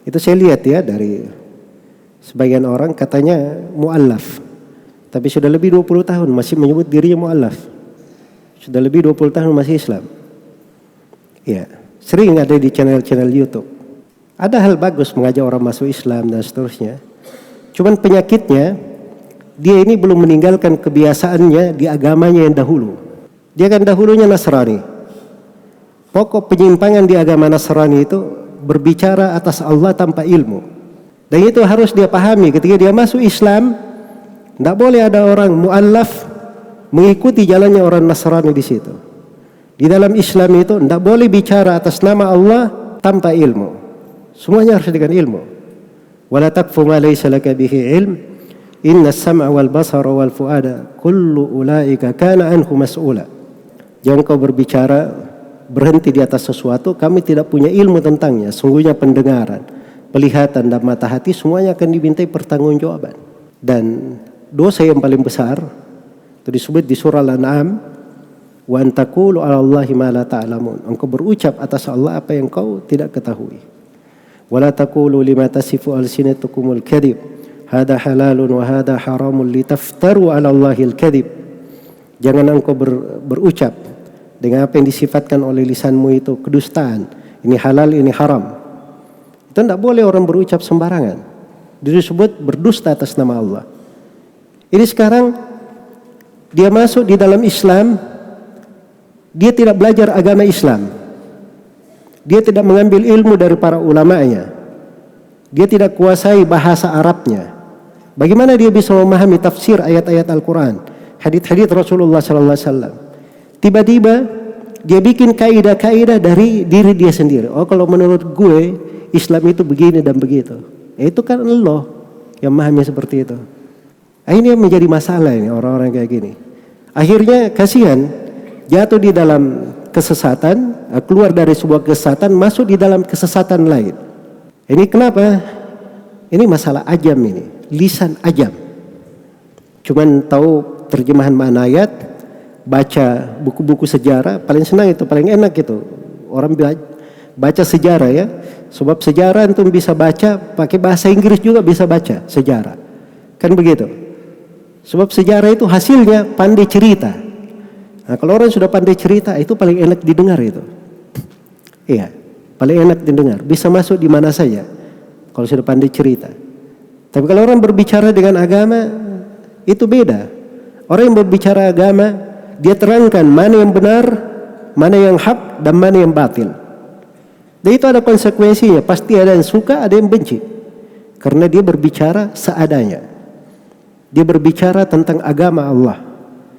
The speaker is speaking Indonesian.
Itu saya lihat ya dari sebagian orang katanya mu'allaf. Tapi sudah lebih 20 tahun masih menyebut dirinya mu'allaf. Sudah lebih 20 tahun masih Islam. Ya, sering ada di channel-channel YouTube. Ada hal bagus mengajak orang masuk Islam dan seterusnya. Cuman penyakitnya, dia ini belum meninggalkan kebiasaannya di agamanya yang dahulu. Dia kan dahulunya Nasrani. Pokok penyimpangan di agama Nasrani itu berbicara atas Allah tanpa ilmu. Dan itu harus dia pahami ketika dia masuk Islam. Tidak boleh ada orang mu'allaf mengikuti jalannya orang Nasrani di situ. Di dalam Islam itu tidak boleh bicara atas nama Allah tanpa ilmu. Semuanya harus dengan ilmu. Wala taqfu ma laysa laka bihi ilm. Inna as-sam'a wal basara wal fuada kullu ulaika kana anhu mas'ula. Jangan kau berbicara berhenti di atas sesuatu kami tidak punya ilmu tentangnya. Sungguhnya pendengaran, penglihatan dan mata hati semuanya akan dimintai pertanggungjawaban. Dan dosa yang paling besar itu disebut di surah Al-An'am, wa antaqulu 'ala Allahi ma la ta'lamun. Engkau berucap atas Allah apa yang kau tidak ketahui. Wala taqulu lima tasifu alsinatukumul kadhib hada halalun wa hada haramun litaftaru 'ala Allahil kadhib. Jangan engkau berucap dengan apa yang disifatkan oleh lisanmu itu kedustaan. Ini halal, ini haram. Itu tidak boleh orang berucap sembarangan. Disebut berdusta atas nama Allah. Ini sekarang dia masuk di dalam Islam, dia tidak belajar agama Islam. Dia tidak mengambil ilmu dari para ulamanya. Dia tidak kuasai bahasa Arabnya. Bagaimana dia bisa memahami tafsir ayat-ayat Al-Quran, hadits-hadits Rasulullah sallallahu alaihi wasallam? Tiba-tiba dia bikin kaidah-kaidah dari diri dia sendiri. Oh, kalau menurut gue Islam itu begini dan begitu. Itu kan Allah yang memahami seperti itu. Ini menjadi masalah ini orang-orang kayak gini. Akhirnya kasihan jatuh di dalam kesesatan, keluar dari sebuah kesesatan masuk di dalam kesesatan lain. Ini kenapa? Ini masalah ajam ini, lisan ajam. Cuman tahu terjemahan makna ayat, baca buku-buku sejarah, paling senang itu, paling enak itu. Orang baca sejarah ya. Sebab sejarah antum bisa baca pakai bahasa Inggris juga bisa baca sejarah. Kan begitu. Sebab sejarah itu hasilnya pandai cerita. Nah, kalau orang sudah pandai cerita itu paling enak didengar itu. Iya, paling enak didengar. Bisa masuk di mana saja kalau sudah pandai cerita. Tapi kalau orang berbicara dengan agama itu beda. Orang yang berbicara agama dia terangkan mana yang benar, mana yang hak dan mana yang batil. Dan itu ada konsekuensinya. Pasti ada yang suka, ada yang benci. Karena dia berbicara seadanya. Dia berbicara tentang agama Allah.